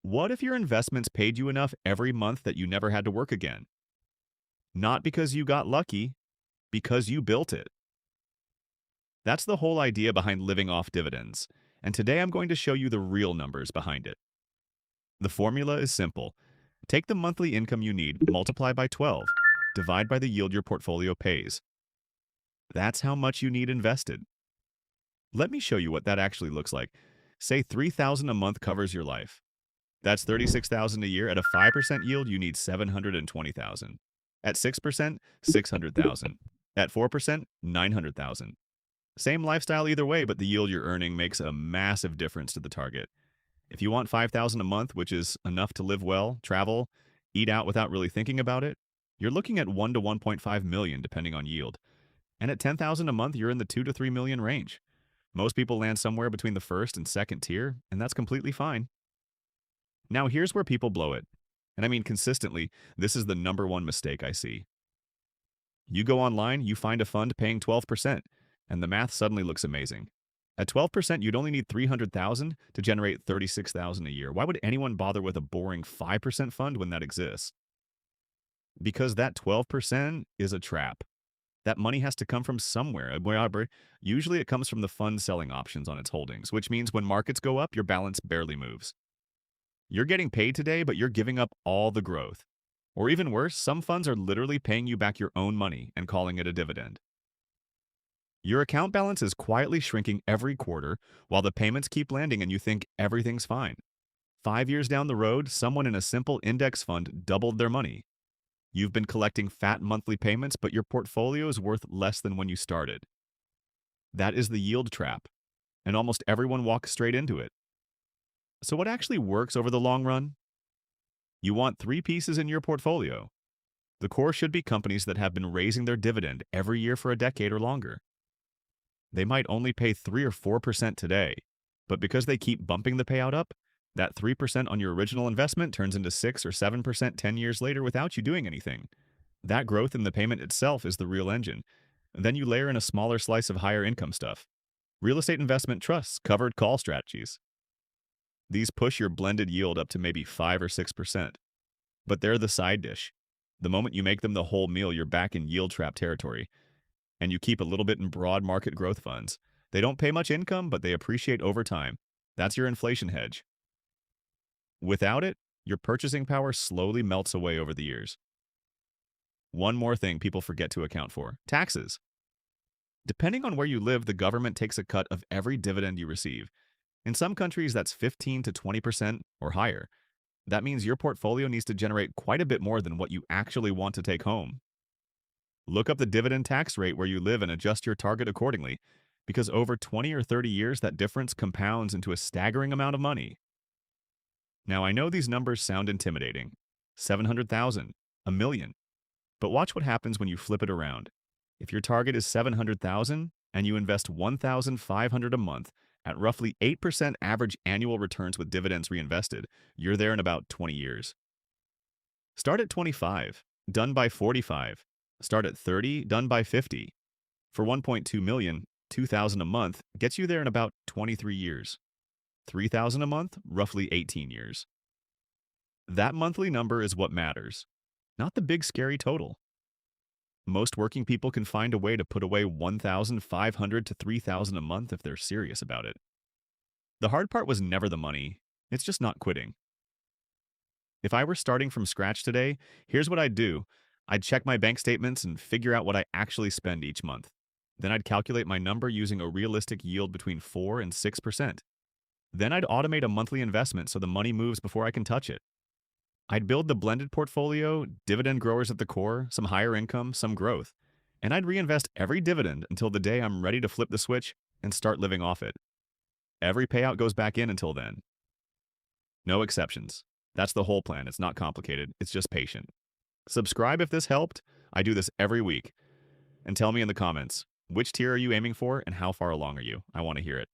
What if your investments paid you enough every month that you never had to work again? Not because you got lucky, because you built it. That's the whole idea behind living off dividends. And today I'm going to show you the real numbers behind it. The formula is simple. Take the monthly income you need, multiply by 12, divide by the yield your portfolio pays. That's how much you need invested. Let me show you what that actually looks like. Say $3,000 a month covers your life. That's $36,000 a year. At a 5% yield, you need $720,000. At 6%, $600,000. At 4%, $900,000. Same lifestyle either way, but the yield you're earning makes a massive difference to the target. If you want $5,000 a month, which is enough to live well, travel, eat out without really thinking about it, you're looking at 1 to 1.5 million depending on yield. And at 10,000 a month, you're in the 2 to 3 million range. Most people land somewhere between the first and second tier, and that's completely fine. Now here's where people blow it. And I mean consistently, this is the number one mistake I see. You go online, you find a fund paying 12%, and the math suddenly looks amazing. At 12%, you'd only need 300,000 to generate 36,000 a year. Why would anyone bother with a boring 5% fund when that exists? Because that 12% is a trap. That money has to come from somewhere. Usually it comes from the fund selling options on its holdings, which means when markets go up, your balance barely moves. You're getting paid today, but you're giving up all the growth. Or even worse, some funds are literally paying you back your own money and calling it a dividend. Your account balance is quietly shrinking every quarter while the payments keep landing and you think everything's fine. 5 years down the road, someone in a simple index fund doubled their money. You've been collecting fat monthly payments, but your portfolio is worth less than when you started. That is the yield trap, and almost everyone walks straight into it. So what actually works over the long run? You want three pieces in your portfolio. The core should be companies that have been raising their dividend every year for a decade or longer. They might only pay 3 or 4% today, but because they keep bumping the payout up, that 3% on your original investment turns into 6 or 7% 10 years later without you doing anything. That growth in the payment itself is the real engine. Then you layer in a smaller slice of higher income stuff. Real estate investment trusts, covered call strategies. These push your blended yield up to maybe 5 or 6%. But they're the side dish. The moment you make them the whole meal, you're back in yield trap territory. And you keep a little bit in broad market growth funds. They don't pay much income, but they appreciate over time. That's your inflation hedge. Without it, your purchasing power slowly melts away over the years. One more thing people forget to account for: taxes. Depending on where you live, the government takes a cut of every dividend you receive. In some countries, that's 15 to 20% or higher. That means your portfolio needs to generate quite a bit more than what you actually want to take home. Look up the dividend tax rate where you live and adjust your target accordingly, because over 20 or 30 years, that difference compounds into a staggering amount of money. Now, I know these numbers sound intimidating: 700,000, a million. But watch what happens when you flip it around. If your target is 700,000 and you invest 1,500 a month at roughly 8% average annual returns with dividends reinvested, you're there in about 20 years. Start at 25, done by 45. Start at 30, done by 50. For 1.2 million, 2,000 a month gets you there in about 23 years. 3,000 a month, roughly 18 years. That monthly number is what matters, not the big scary total. Most working people can find a way to put away 1,500 to 3,000 a month if they're serious about it. The hard part was never the money, it's just not quitting. If I were starting from scratch today, here's what I'd do. I'd check my bank statements and figure out what I actually spend each month. Then I'd calculate my number using a realistic yield between 4 and 6%. Then I'd automate a monthly investment so the money moves before I can touch it. I'd build the blended portfolio, dividend growers at the core, some higher income, some growth. And I'd reinvest every dividend until the day I'm ready to flip the switch and start living off it. Every payout goes back in until then. No exceptions. That's the whole plan. It's not complicated. It's just patient. Subscribe if this helped. I do this every week. And tell me in the comments, which tier are you aiming for and how far along are you? I want to hear it.